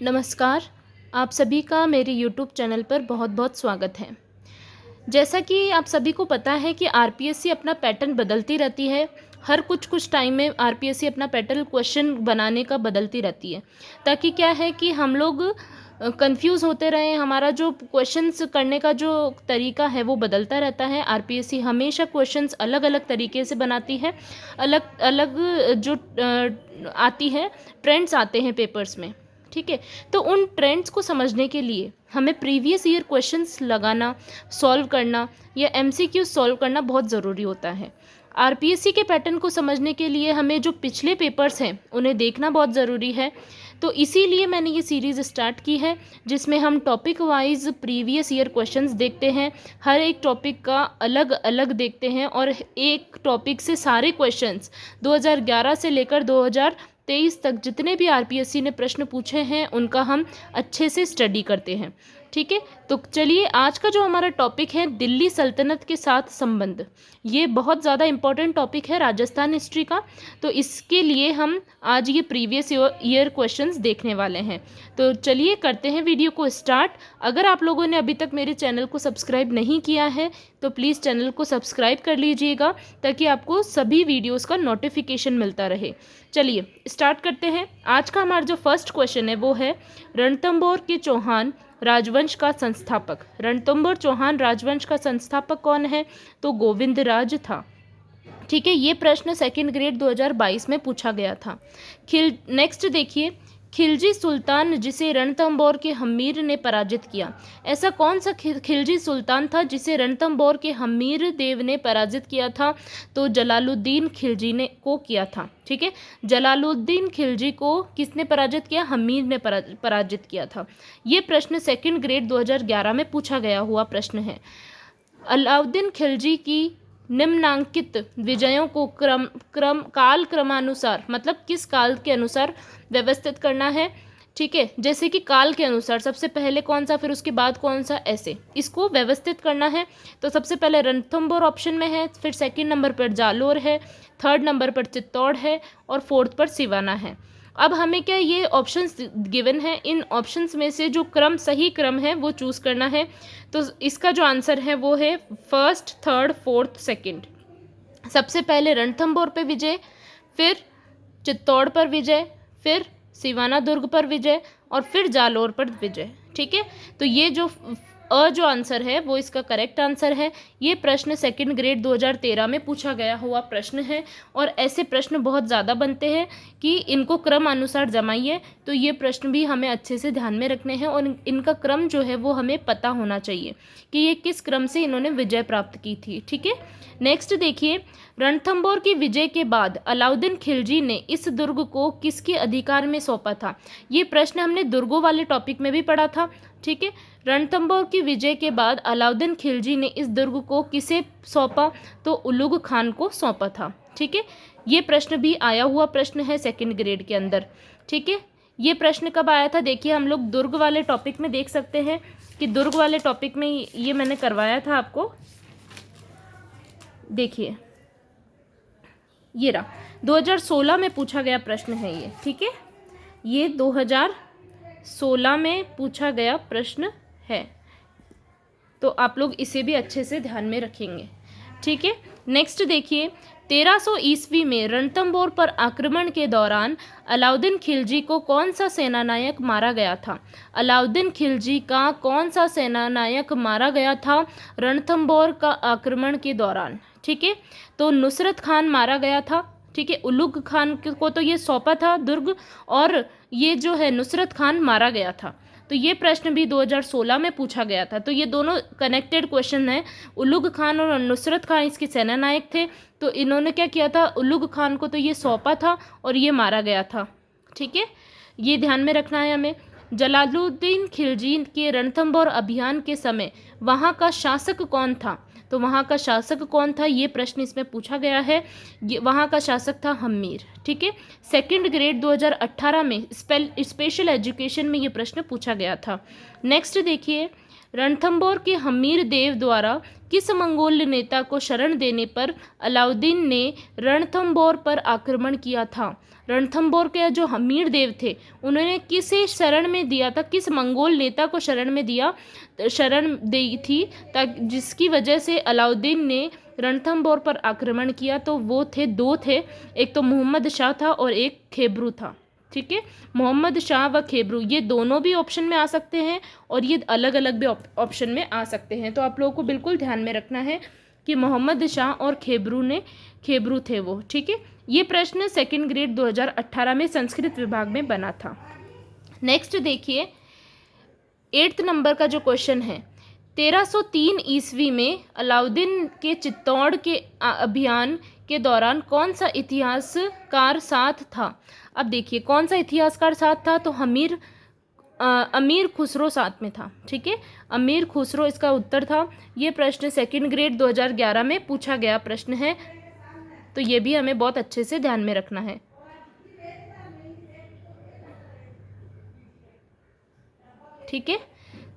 नमस्कार। आप सभी का मेरे यूट्यूब चैनल पर बहुत बहुत स्वागत है। जैसा कि आप सभी को पता है कि आरपीएससी अपना पैटर्न बदलती रहती है। हर कुछ टाइम में आरपीएससी अपना पैटर्न क्वेश्चन बनाने का बदलती रहती है, ताकि क्या है कि हम लोग कंफ्यूज होते रहें। हमारा जो क्वेश्चंस करने का जो तरीका है वो बदलता रहता है। आरपीएससी हमेशा क्वेश्चंस अलग अलग तरीके से बनाती है। अलग अलग जो आती है, ट्रेंड्स आते हैं पेपर्स में। ठीक है, तो उन ट्रेंड्स को समझने के लिए हमें प्रीवियस ईयर क्वेश्चंस लगाना, सॉल्व करना या एमसीक्यू सॉल्व करना बहुत ज़रूरी होता है। आरपीएससी के पैटर्न को समझने के लिए हमें जो पिछले पेपर्स हैं उन्हें देखना बहुत ज़रूरी है। तो इसीलिए मैंने ये सीरीज़ स्टार्ट की है, जिसमें हम topic wise previous year questions देखते हैं। हर एक टॉपिक का अलग अलग देखते हैं और एक टॉपिक से सारे क्वेश्चंस 2011 से लेकर 2023 तक जितने भी आरपीएससी ने प्रश्न पूछे हैं उनका हम अच्छे से स्टडी करते हैं। ठीक है, तो चलिए आज का जो हमारा टॉपिक है दिल्ली सल्तनत के साथ संबंध, ये बहुत ज़्यादा इम्पोर्टेंट टॉपिक है राजस्थान हिस्ट्री का। तो इसके लिए हम आज ये प्रीवियस ईयर क्वेश्चंस देखने वाले हैं। तो चलिए करते हैं वीडियो को स्टार्ट। अगर आप लोगों ने अभी तक मेरे चैनल को सब्सक्राइब नहीं किया है तो प्लीज़ चैनल को सब्सक्राइब कर लीजिएगा, ताकि आपको सभी वीडियोज़ का नोटिफिकेशन मिलता रहे। चलिए स्टार्ट करते हैं। आज का हमारा जो फर्स्ट क्वेश्चन है वो है, रणथंभौर के चौहान राजवंश का संस्थापक। रणथंभौर चौहान राजवंश का संस्थापक कौन है? तो गोविंदराज था। ठीक है, ये प्रश्न सेकंड ग्रेड 2022 में पूछा गया था। नेक्स्ट देखिए, खिलजी सुल्तान जिसे रणथंभौर के हमीर ने पराजित किया। ऐसा कौन सा खिलजी सुल्तान था जिसे रणथंभौर के हमीर देव ने पराजित किया था? तो जलालुद्दीन खिलजी ने को किया था। ठीक है, जलालुद्दीन खिलजी को किसने पराजित किया? हमीर ने पराजित किया था। ये प्रश्न सेकंड ग्रेड 2011 में पूछा गया हुआ प्रश्न है। अलाउद्दीन खिलजी की निम्नांकित विजयों को काल क्रमानुसार, मतलब किस काल के अनुसार व्यवस्थित करना है। ठीक है, जैसे कि काल के अनुसार सबसे पहले कौन सा, फिर उसके बाद कौन सा, ऐसे इसको व्यवस्थित करना है। तो सबसे पहले रणथंभौर ऑप्शन में है, फिर सेकंड नंबर पर जालोर है, थर्ड नंबर पर चित्तौड़ है और फोर्थ पर सिवाना है। अब हमें क्या ये ऑप्शंस गिवन है, इन ऑप्शंस में से जो क्रम सही क्रम है वो चूज़ करना है। तो इसका जो आंसर है वो है फर्स्ट, थर्ड, फोर्थ, सेकंड। सबसे पहले रणथंभौर पे विजय, फिर चित्तौड़ पर विजय, फिर सिवाना दुर्ग पर विजय और फिर जालोर पर विजय। ठीक है, तो ये जो आंसर है वो इसका करेक्ट आंसर है। ये प्रश्न सेकंड ग्रेड 2013 में पूछा गया हुआ प्रश्न है और ऐसे प्रश्न बहुत ज़्यादा बनते हैं कि इनको क्रम अनुसार जमाइए। तो ये प्रश्न भी हमें अच्छे से ध्यान में रखने हैं और इनका क्रम जो है वो हमें पता होना चाहिए कि ये किस क्रम से इन्होंने विजय प्राप्त की थी। ठीक है, नेक्स्ट देखिए, रणथंभौर की विजय के बाद अलाउद्दीन खिलजी ने इस दुर्ग को किसके अधिकार में सौंपा था? ये प्रश्न हमने दुर्गों वाले टॉपिक में भी पढ़ा था। ठीक है, रणथंभौर की विजय के बाद अलाउद्दीन खिलजी ने इस दुर्ग को किसे सौंपा? तो उलुग खान को सौंपा था। ठीक है, ये प्रश्न भी आया हुआ प्रश्न है सेकंड ग्रेड के अंदर। ठीक है, ये प्रश्न कब आया था? देखिए हम लोग दुर्ग वाले टॉपिक में देख सकते हैं कि दुर्ग वाले टॉपिक में ये मैंने करवाया था आपको। देखिए ये रहा, 2016 में पूछा गया प्रश्न है ये। ठीक है, ये 2016 में पूछा गया प्रश्न है, तो आप लोग इसे भी अच्छे से ध्यान में रखेंगे। ठीक है, नेक्स्ट देखिए, 1300 ईस्वी में रणथंभौर पर आक्रमण के दौरान अलाउद्दीन खिलजी को कौन सा सेनानायक मारा गया था? अलाउद्दीन खिलजी का कौन सा सेनानायक मारा गया था रणथंभौर का आक्रमण के दौरान? ठीक है, तो नुसरत खान मारा गया था। ठीक है, उलुग खान को तो ये सौंपा था दुर्ग, और ये जो है नुसरत खान मारा गया था। तो ये प्रश्न भी 2016 में पूछा गया था। तो ये दोनों कनेक्टेड क्वेश्चन हैं। उलुग खान और नुसरत खान इसके सेनानायक थे। तो इन्होंने क्या किया था? उलुग खान को तो ये सौंपा था और ये मारा गया था। ठीक है, ये ध्यान में रखना है हमें। जलालुद्दीन खिलजी के रणथंभौर अभियान के समय वहाँ का शासक कौन था? तो वहाँ का शासक कौन था, ये प्रश्न इसमें पूछा गया है। वहाँ का शासक था हमीर। ठीक है, सेकंड ग्रेड 2018 में स्पेशल एजुकेशन में ये प्रश्न पूछा गया था। नेक्स्ट देखिए, रणथंभौर के हमीर देव द्वारा किस मंगोल नेता को शरण देने पर अलाउद्दीन ने रणथंभौर पर आक्रमण किया था? रणथंभौर के जो हमीर देव थे उन्होंने किसे शरण में दिया था, किस मंगोल नेता को शरण दी थी ताकि जिसकी वजह से अलाउद्दीन ने रणथंभौर पर आक्रमण किया? तो वो दो थे, एक तो मोहम्मद शाह था और एक खेबरू था। ठीक है, मोहम्मद शाह व खेबरू ये दोनों भी ऑप्शन में आ सकते हैं और ये अलग अलग भी ऑप्शन में आ सकते हैं। तो आप लोगों को बिल्कुल ध्यान में रखना है कि मोहम्मद शाह और खेबरू थे वो। ठीक है, ये प्रश्न सेकंड ग्रेड 2018 में संस्कृत विभाग में बना था। नेक्स्ट देखिए 8th नंबर का जो क्वेश्चन है, 1303 ईस्वी में अलाउद्दीन के चित्तौड़ के अभियान के दौरान कौन सा इतिहासकार साथ था? अब देखिए कौन सा इतिहासकार साथ था, तो अमीर खुसरो साथ में था। ठीक है, अमीर खुसरो इसका उत्तर था। ये प्रश्न सेकंड ग्रेड 2011 में पूछा गया प्रश्न है, तो ये भी हमें बहुत अच्छे से ध्यान में रखना है। ठीक है,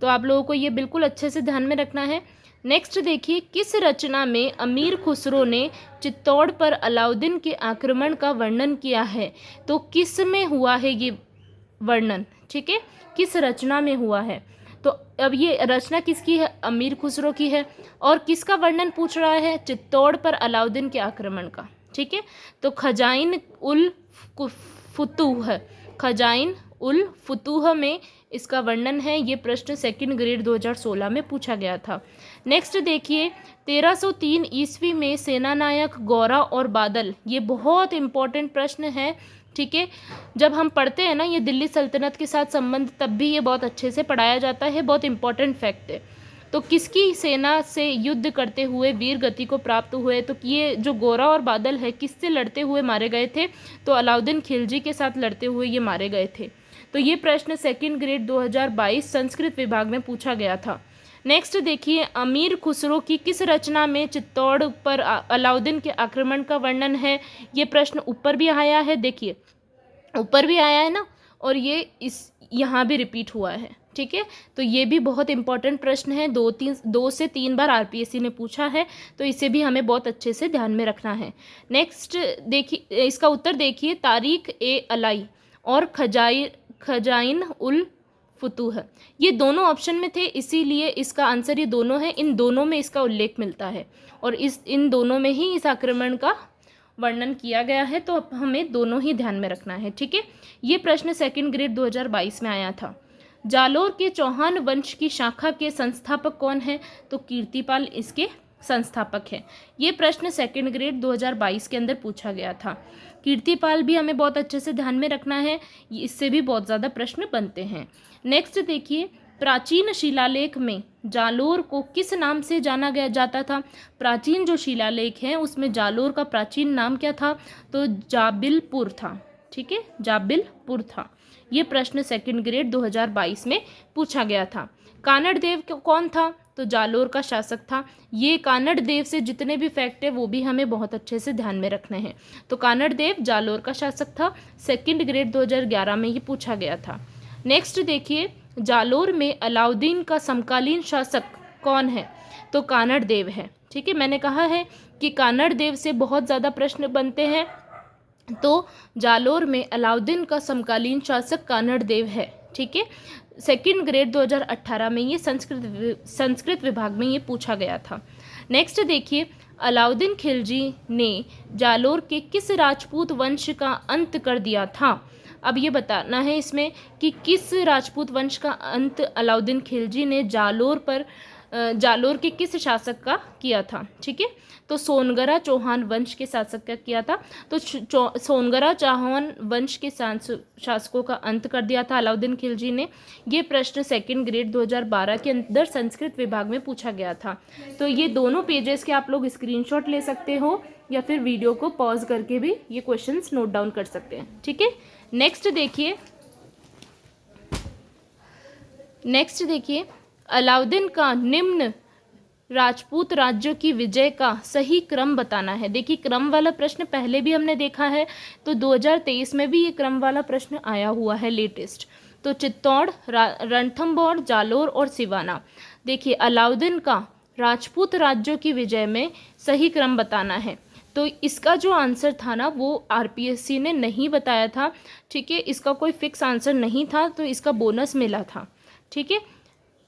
तो आप लोगों को ये बिल्कुल अच्छे से ध्यान में रखना है। नेक्स्ट देखिए, किस रचना में अमीर खुसरो ने चित्तौड़ पर अलाउद्दीन के आक्रमण का वर्णन किया है? तो किस में हुआ है ये वर्णन? ठीक है, किस रचना में हुआ है? तो अब ये रचना किसकी है? अमीर खुसरो की है। और किसका वर्णन पूछ रहा है? चित्तौड़ पर अलाउद्दीन के आक्रमण का। ठीक है, तो खजाइन उल फुतूह में इसका वर्णन है। ये प्रश्न सेकंड ग्रेड 2016 में पूछा गया था। नेक्स्ट देखिए 1303 ईस्वी में सेनानायक गौरा और बादल, ये बहुत इंपॉर्टेंट प्रश्न है। ठीक है, जब हम पढ़ते हैं ना ये दिल्ली सल्तनत के साथ संबंध, तब भी ये बहुत अच्छे से पढ़ाया जाता है, बहुत इंपॉर्टेंट फैक्ट है। तो किसकी सेना से युद्ध करते हुए वीर गति को प्राप्त हुए? तो ये जो गौरा और बादल है किससे लड़ते हुए मारे गए थे? तो अलाउद्दीन खिलजी के साथ लड़ते हुए ये मारे गए थे। तो ये प्रश्न सेकंड ग्रेड 2022 संस्कृत विभाग में पूछा गया था। नेक्स्ट देखिए, अमीर खुसरो की किस रचना में चित्तौड़ पर अलाउद्दीन के आक्रमण का वर्णन है? ये प्रश्न ऊपर भी आया है, देखिए ऊपर भी आया है ना, और ये यहाँ भी रिपीट हुआ है। ठीक है, तो ये भी बहुत इंपॉर्टेंट प्रश्न है, 2 से 3 बार आरपीएससी ने पूछा है, तो इसे भी हमें बहुत अच्छे से ध्यान में रखना है। नेक्स्ट देखिए, इसका उत्तर देखिए, तारीख ए अलाई और खजाइन उल फुतूह, ये दोनों ऑप्शन में थे, इसीलिए इसका आंसर ये दोनों है। इन दोनों में इसका उल्लेख मिलता है और इन दोनों में ही इस आक्रमण का वर्णन किया गया है, तो हमें दोनों ही ध्यान में रखना है। ठीक है, ये प्रश्न सेकंड ग्रेड 2022 में आया था। जालोर के चौहान वंश की शाखा के संस्थापक कौन है? तो कीर्तिपाल इसके संस्थापक है। ये प्रश्न सेकंड ग्रेड 2022 के अंदर पूछा गया था। कीर्तिपाल भी हमें बहुत अच्छे से ध्यान में रखना है, इससे भी बहुत ज़्यादा प्रश्न बनते हैं। नेक्स्ट देखिए, प्राचीन शिलालेख में जालोर को किस नाम से जाना जाता था? प्राचीन जो शिलालेख हैं उसमें जालोर का प्राचीन नाम क्या था? तो जाबिलपुर था। ठीक है, जाबिलपुर था। ये प्रश्न सेकंड ग्रेड 2022 में पूछा गया था। कानड़ देव कौन था? तो जालोर का शासक था। ये कानड़ देव से जितने भी फैक्ट है वो भी हमें बहुत अच्छे से ध्यान में रखने हैं। तो कानड़ देव जालोर का शासक था, सेकंड ग्रेड 2011 में ये पूछा गया था। नेक्स्ट देखिए, जालोर में अलाउद्दीन का समकालीन शासक कौन है? तो कानड़ देव है। ठीक है, मैंने कहा है कि कानड़ देव से बहुत ज़्यादा प्रश्न बनते हैं, तो जालोर में अलाउद्दीन का समकालीन शासक कानड़ देव है। ठीक है, सेकंड ग्रेड 2018 में ये संस्कृत विभाग में ये पूछा गया था। नेक्स्ट देखिए, अलाउद्दीन खिलजी ने जालोर के किस राजपूत वंश का अंत कर दिया था? अब ये बताना है इसमें कि किस राजपूत वंश का अंत अलाउद्दीन खिलजी ने जालोर के किस शासक का किया था? ठीक है, तो सोनगरा चौहान वंश के शासक का किया था। तो सोनगरा चौहान वंश के शासकों का अंत कर दिया था अलाउद्दीन खिलजी ने। ये प्रश्न सेकंड ग्रेड 2012 के अंदर संस्कृत विभाग में पूछा गया था। तो ये दोनों पेजेस के आप लोग स्क्रीनशॉट ले सकते हो या फिर वीडियो को पॉज करके भी ये क्वेश्चंस नोट डाउन कर सकते हैं। ठीक है, नेक्स्ट देखिए, अलाउद्दीन का निम्न राजपूत राज्यों की विजय का सही क्रम बताना है। देखिए, क्रम वाला प्रश्न पहले भी हमने देखा है, तो 2023 में भी ये क्रम वाला प्रश्न आया हुआ है लेटेस्ट। तो चित्तौड़, रणथंभौर, जालोर और सिवाना। देखिए, अलाउद्दीन का राजपूत राज्यों की विजय में सही क्रम बताना है। तो इसका जो आंसर था ना वो आरपीएससी ने नहीं बताया था, ठीक है। इसका कोई फिक्स आंसर नहीं था, तो इसका बोनस मिला था, ठीक है।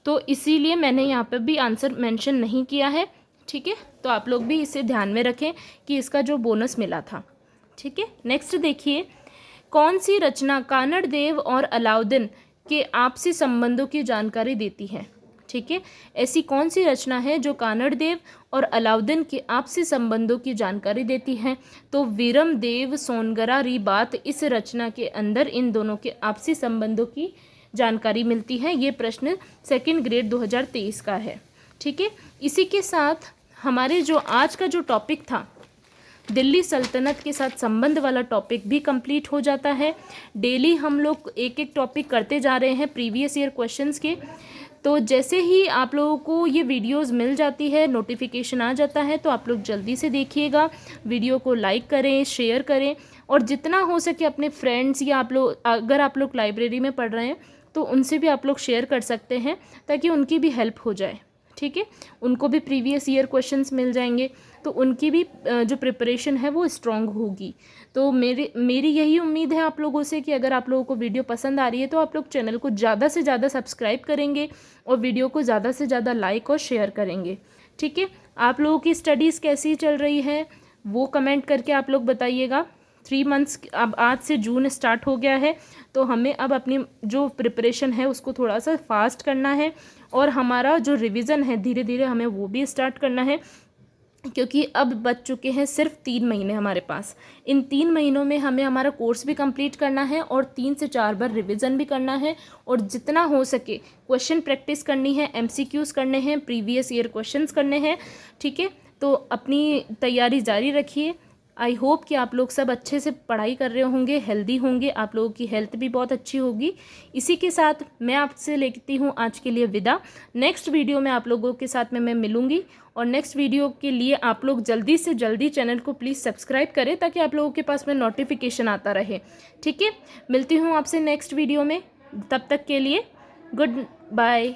तो इसीलिए मैंने यहाँ पे भी आंसर मेंशन नहीं किया है, ठीक है। तो आप लोग भी इसे ध्यान में रखें कि इसका जो बोनस मिला था, ठीक है। नेक्स्ट देखिए, कौन सी रचना कानड़ देव और अलाउद्दीन के आपसी संबंधों की जानकारी देती है, ठीक है। ऐसी कौन सी रचना है जो कानड़ देव और अलाउद्दीन के आपसी संबंधों की जानकारी देती है? तो वीरम देव सोनगरा री बात, इस रचना के अंदर इन दोनों के आपसी संबंधों की जानकारी मिलती है। ये प्रश्न 2nd ग्रेड 2023 का है, ठीक है। इसी के साथ हमारे जो आज का जो टॉपिक था दिल्ली सल्तनत के साथ संबंध वाला टॉपिक भी कंप्लीट हो जाता है। डेली हम लोग एक एक टॉपिक करते जा रहे हैं प्रीवियस ईयर क्वेश्चंस के। तो जैसे ही आप लोगों को ये वीडियोस मिल जाती है, नोटिफिकेशन आ जाता है, तो आप लोग जल्दी से देखिएगा, वीडियो को लाइक करें, शेयर करें, और जितना हो सके अपने फ्रेंड्स या आप लोग, अगर आप लोग लाइब्रेरी में पढ़ रहे हैं तो उनसे भी आप लोग शेयर कर सकते हैं, ताकि उनकी भी हेल्प हो जाए, ठीक है। उनको भी प्रीवियस ईयर क्वेश्चंस मिल जाएंगे, तो उनकी भी जो प्रिपरेशन है वो स्ट्रांग होगी। तो मेरी यही उम्मीद है आप लोगों से कि अगर आप लोगों को वीडियो पसंद आ रही है तो आप लोग चैनल को ज़्यादा से ज़्यादा सब्सक्राइब करेंगे और वीडियो को ज़्यादा से ज़्यादा लाइक और शेयर करेंगे, ठीक है। आप लोगों की स्टडीज़ कैसी चल रही है वो कमेंट करके आप लोग बताइएगा। 3 मंथ्स अब आज से जून स्टार्ट हो गया है, तो हमें अब अपनी जो प्रिपरेशन है उसको थोड़ा सा फास्ट करना है, और हमारा जो रिवीजन है धीरे धीरे हमें वो भी स्टार्ट करना है, क्योंकि अब बच चुके हैं सिर्फ 3 महीने हमारे पास। इन 3 महीनों में हमें हमारा कोर्स भी कंप्लीट करना है और 3 से 4 बार रिवीजन भी करना है, और जितना हो सके क्वेश्चन प्रैक्टिस करनी है, एमसीक्यूज़ करने हैं, प्रीवियस ईयर क्वेश्चंस करने हैं, ठीक है। तो अपनी तैयारी जारी रखिए। आई होप कि आप लोग सब अच्छे से पढ़ाई कर रहे होंगे, हेल्दी होंगे, आप लोगों की हेल्थ भी बहुत अच्छी होगी। इसी के साथ मैं आपसे लेती हूँ आज के लिए विदा। नेक्स्ट वीडियो में आप लोगों के साथ में मैं मिलूँगी, और नेक्स्ट वीडियो के लिए आप लोग जल्दी से जल्दी चैनल को प्लीज़ सब्सक्राइब करें, ताकि आप लोगों के पास में नोटिफिकेशन आता रहे, ठीक है। मिलती हूँ आपसे नेक्स्ट वीडियो में, तब तक के लिए गुड बाय।